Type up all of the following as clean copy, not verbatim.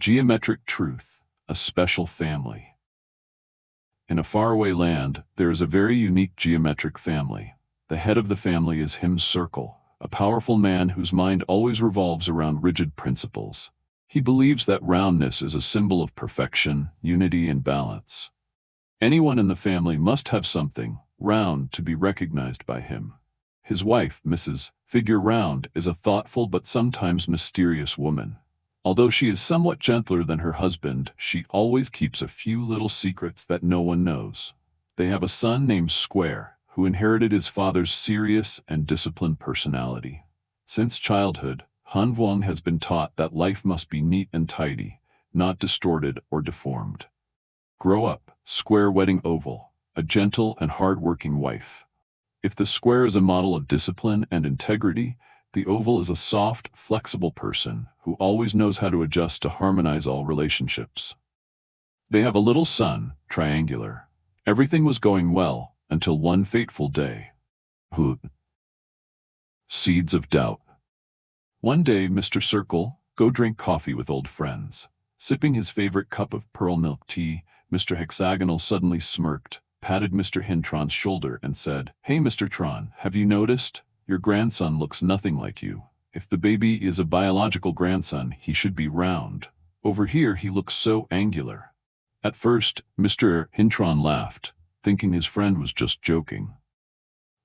Geometric truth, a special family. In a faraway land, there is a very unique geometric family. The head of the family is Him's Circle, a powerful man whose mind always revolves around rigid principles. He believes that roundness is a symbol of perfection, unity, and balance. Anyone in the family must have something round to be recognized by him. His wife, Mrs. Figure Round, is a thoughtful but sometimes mysterious woman. Although she is somewhat gentler than her husband, she always keeps a few little secrets that no one knows. They have a son named Square, who inherited his father's serious and disciplined personality. Since childhood, Han Vuong has been taught that life must be neat and tidy, not distorted or deformed. Grow up, Square wedding Oval, a gentle and hard-working wife. If the Square is a model of discipline and integrity, the Oval is a soft, flexible person who always knows how to adjust to harmonize all relationships. They have a little son, Triangular. Everything was going well until one fateful day. Seeds of doubt. One day, Mr. Circle, go drink coffee with old friends. Sipping his favorite cup of pearl milk tea, Mr. Hexagonal suddenly smirked, patted Mr. Hintron's shoulder and said, "Hey, Mr. Tron, have you noticed? Your grandson looks nothing like you. If the baby is a biological grandson, he should be round. Over here he looks so angular." At first, Mr. Hintron laughed, thinking his friend was just joking.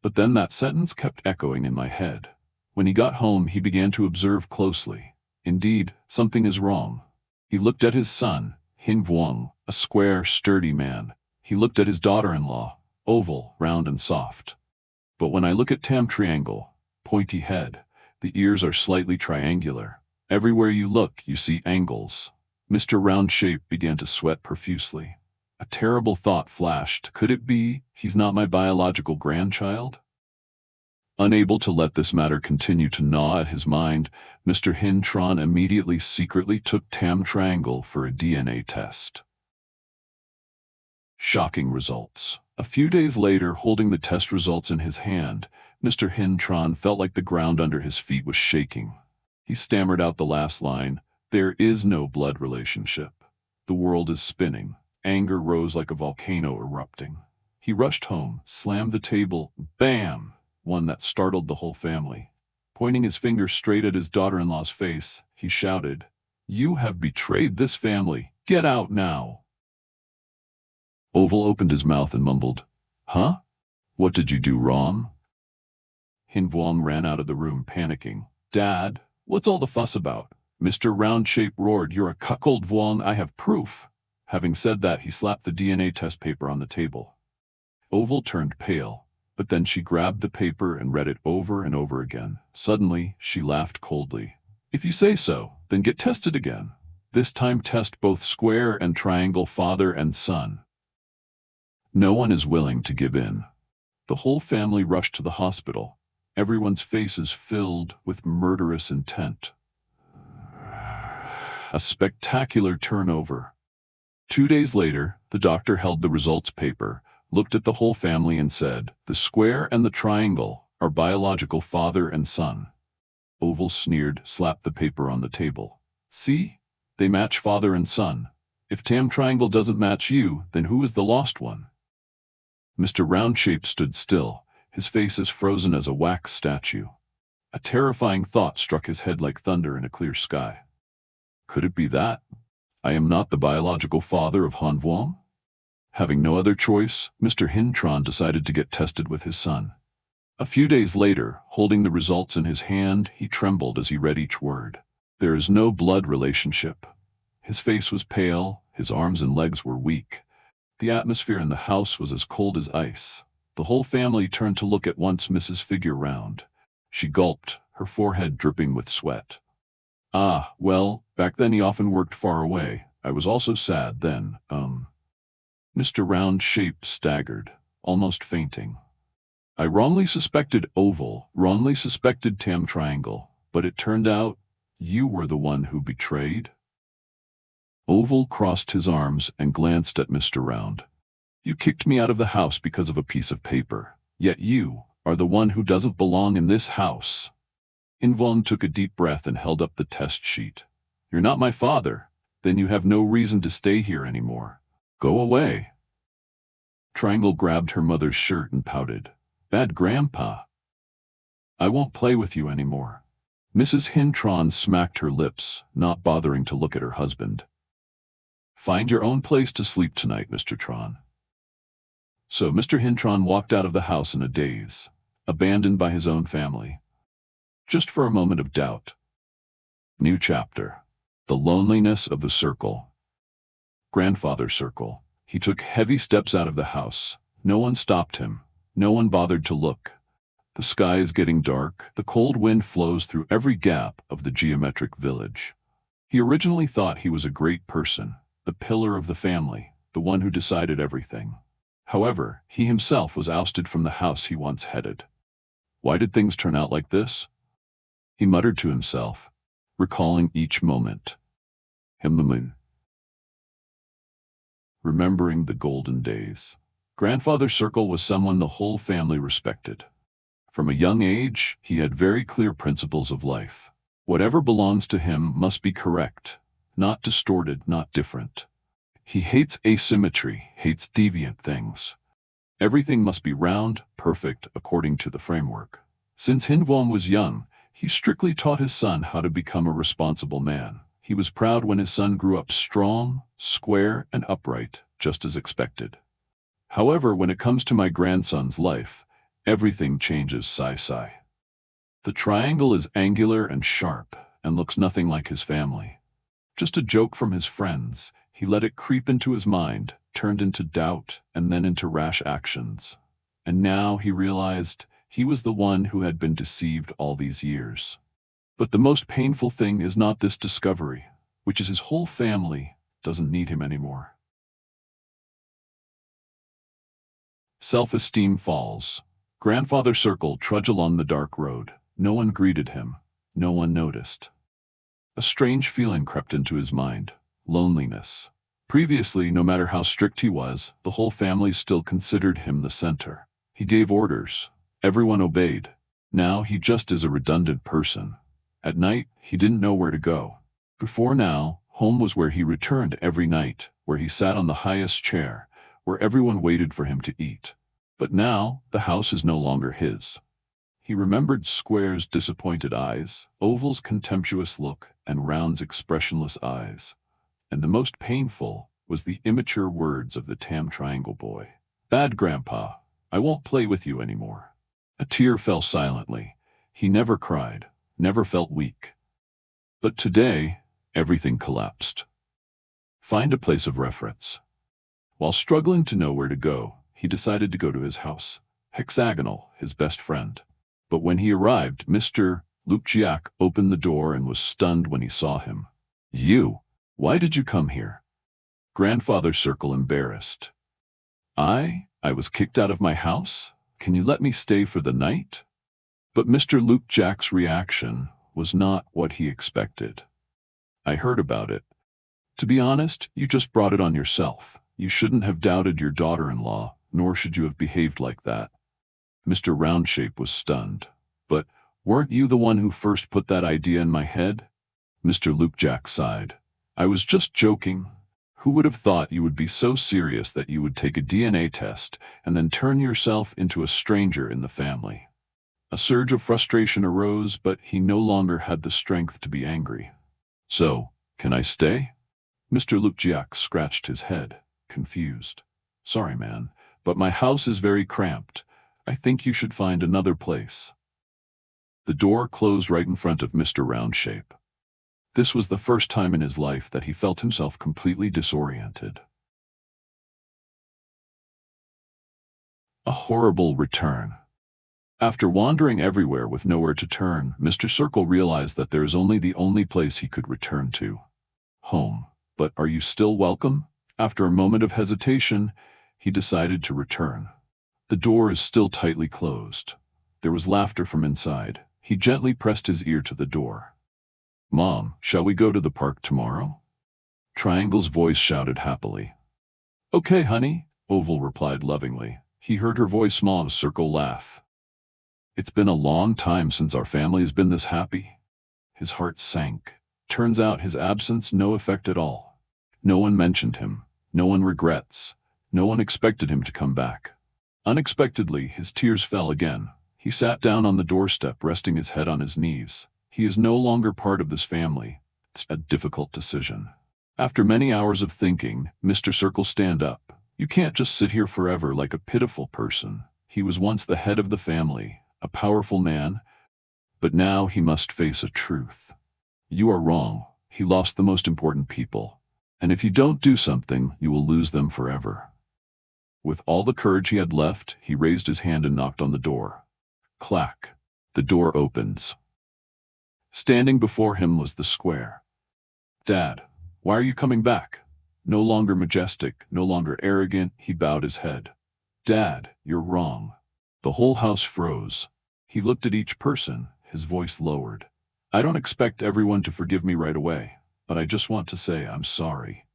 But then that sentence kept echoing in my head. When he got home, he began to observe closely. Indeed, something is wrong. He looked at his son, Hin Vuong, a square, sturdy man. He looked at his daughter-in-law, oval, round and soft. But when I look at Tam Triangle, pointy head, the ears are slightly triangular. Everywhere you look, you see angles. Mr. Round Shape began to sweat profusely. A terrible thought flashed. Could it be he's not my biological grandchild? Unable to let this matter continue to gnaw at his mind, Mr. Hintron immediately secretly took Tam Triangle for a DNA test. Shocking results. A few days later, holding the test results in his hand, Mr. Hintron felt like the ground under his feet was shaking. He stammered out the last line, "There is no blood relationship. The world is spinning." Anger rose like a volcano erupting. He rushed home, slammed the table, bam! One that startled the whole family. Pointing his finger straight at his daughter-in-law's face, he shouted, "You have betrayed this family. Get out now." Oval opened his mouth and mumbled, "Huh? What did you do wrong?" Hin Vuong ran out of the room, panicking. "Dad, what's all the fuss about?" Mr. Round Shape roared, "You're a cuckold, Vuong, I have proof." Having said that, he slapped the DNA test paper on the table. Oval turned pale, but then she grabbed the paper and read it over and over again. Suddenly, she laughed coldly. "If you say so, then get tested again. This time test both Square and Triangle, father and son." No one is willing to give in. The whole family rushed to the hospital, everyone's faces filled with murderous intent. A spectacular turnover. 2 days later, the doctor held the results paper, looked at the whole family and said, "The Square and the Triangle are biological father and son." Oval sneered, slapped the paper on the table. "See? They match father and son. If Tam Triangle doesn't match you, then who is the lost one?" Mr. Round Shape stood still, his face as frozen as a wax statue. A terrifying thought struck his head like thunder in a clear sky. Could it be that I am not the biological father of Han Vuong? Having no other choice, Mr. Hintron decided to get tested with his son. A few days later, holding the results in his hand, he trembled as he read each word. There is no blood relationship. His face was pale, his arms and legs were weak. The atmosphere in the house was as cold as ice. The whole family turned to look at once Mrs. Figure Round. She gulped, her forehead dripping with sweat. "Ah, well, back then he often worked far away. I was also sad then, Mr. Round Shape staggered, almost fainting. "I wrongly suspected Oval, wrongly suspected Tam Triangle, but it turned out you were the one who betrayed?" Oval crossed his arms and glanced at Mr. Round. "You kicked me out of the house because of a piece of paper, yet you are the one who doesn't belong in this house." Hin Vuong took a deep breath and held up the test sheet. "You're not my father. Then you have no reason to stay here anymore. Go away. Triangle grabbed her mother's shirt and pouted. Bad grandpa. I won't play with you anymore. Mrs. Hintron smacked her lips, not bothering to look at her husband. Find your own place to sleep tonight, Mr. Tron. So Mr. Hintron walked out of the house in a daze, abandoned by his own family. Just for a moment of doubt. New chapter. The loneliness of the circle. Grandfather Circle. He took heavy steps out of the house. No one stopped him. No one bothered to look. The sky is getting dark. The cold wind flows through every gap of the geometric village. He originally thought he was a great person, the pillar of the family, the one who decided everything. However, he himself was ousted from the house he once headed. Why did things turn out like this? He muttered to himself, recalling each moment. The moon. Remembering the golden days. Grandfather Circle was someone the whole family respected. From a young age, he had very clear principles of life. Whatever belongs to him must be correct, not distorted, not different. He hates asymmetry, hates deviant things. Everything must be round, perfect, according to the framework. Since Hinvom was young, he strictly taught his son how to become a responsible man. He was proud when his son grew up strong, square, and upright, just as expected. However, when it comes to my grandson's life, everything changes. Sigh. The triangle is angular and sharp, and looks nothing like his family. Just a joke from his friends, he let it creep into his mind, turned into doubt, and then into rash actions. And now he realized he was the one who had been deceived all these years. But the most painful thing is not this discovery, which is his whole family doesn't need him anymore. Self-esteem falls. Grandfather Circle trudged along the dark road. No one greeted him. No one noticed. A strange feeling crept into his mind. Loneliness. Previously, no matter how strict he was, the whole family still considered him the center. He gave orders. Everyone obeyed. Now he just is a redundant person. At night, he didn't know where to go. Before now, home was where he returned every night, where he sat on the highest chair, where everyone waited for him to eat. But now, the house is no longer his. He remembered Square's disappointed eyes, Oval's contemptuous look, and Round's expressionless eyes. And the most painful was the immature words of the Tam Triangle boy. Bad grandpa, I won't play with you anymore. A tear fell silently. He never cried, never felt weak. But today, everything collapsed. Find a place of reference. While struggling to know where to go, he decided to go to his house, Hexagonal, his best friend. But when he arrived, Mr. Lukjiak opened the door and was stunned when he saw him. You, why did you come here? Grandfather Circle embarrassed. I was kicked out of my house? Can you let me stay for the night? But Mr. Lukjiak's reaction was not what he expected. I heard about it. To be honest, you just brought it on yourself. You shouldn't have doubted your daughter-in-law, nor should you have behaved like that. Mr. Roundshape was stunned. But weren't you the one who first put that idea in my head? Mr. Lukjiak sighed. I was just joking. Who would have thought you would be so serious that you would take a DNA test and then turn yourself into a stranger in the family? A surge of frustration arose, but he no longer had the strength to be angry. So, can I stay? Mr. Lukjiak scratched his head, confused. Sorry, man, but my house is very cramped. I think you should find another place. The door closed right in front of Mr. Roundshape. This was the first time in his life that he felt himself completely disoriented. A horrible return. After wandering everywhere with nowhere to turn, Mr. Circle realized that there is only the only place he could return to. Home. But are you still welcome? After a moment of hesitation, he decided to return. The door is still tightly closed. There was laughter from inside. He gently pressed his ear to the door. Mom, shall we go to the park tomorrow? Triangle's voice shouted happily. Okay, honey, Oval replied lovingly. He heard her voice small as Circle laugh. It's been a long time since our family has been this happy. His heart sank. Turns out his absence no effect at all. No one mentioned him. No one regrets. No one expected him to come back. Unexpectedly, his tears fell again. He sat down on the doorstep, resting his head on his knees. He is no longer part of this family. It's a difficult decision. After many hours of thinking, Mr. Circle stand up. You can't just sit here forever like a pitiful person. He was once the head of the family, a powerful man, but now he must face a truth. You are wrong. He lost the most important people. And if you don't do something, you will lose them forever. With all the courage he had left, he raised his hand and knocked on the door. Clack. The door opens. Standing before him was the square. Dad, why are you coming back? No longer majestic, no longer arrogant, he bowed his head. Dad, you're wrong. The whole house froze. He looked at each person, his voice lowered. I don't expect everyone to forgive me right away, but I just want to say I'm sorry.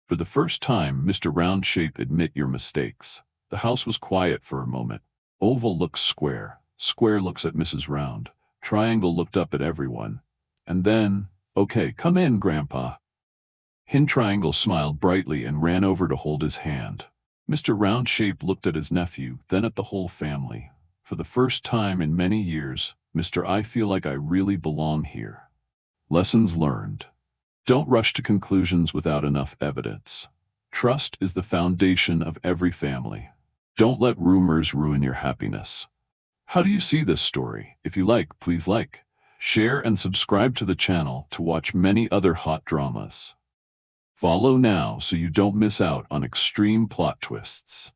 For the first time, Mr. Round Shape, admit your mistakes. The house was quiet for a moment. Oval looks square. Square looks at Mrs. Round. Triangle looked up at everyone. And then, okay, come in, Grandpa. Triangle smiled brightly and ran over to hold his hand. Mr. Round Shape looked at his nephew, then at the whole family. For the first time in many years, Mr. I feel like I really belong here. Lessons learned. Don't rush to conclusions without enough evidence. Trust is the foundation of every family. Don't let rumors ruin your happiness. How do you see this story? If you like, please like, share, and subscribe to the channel to watch many other hot dramas. Follow now so you don't miss out on extreme plot twists.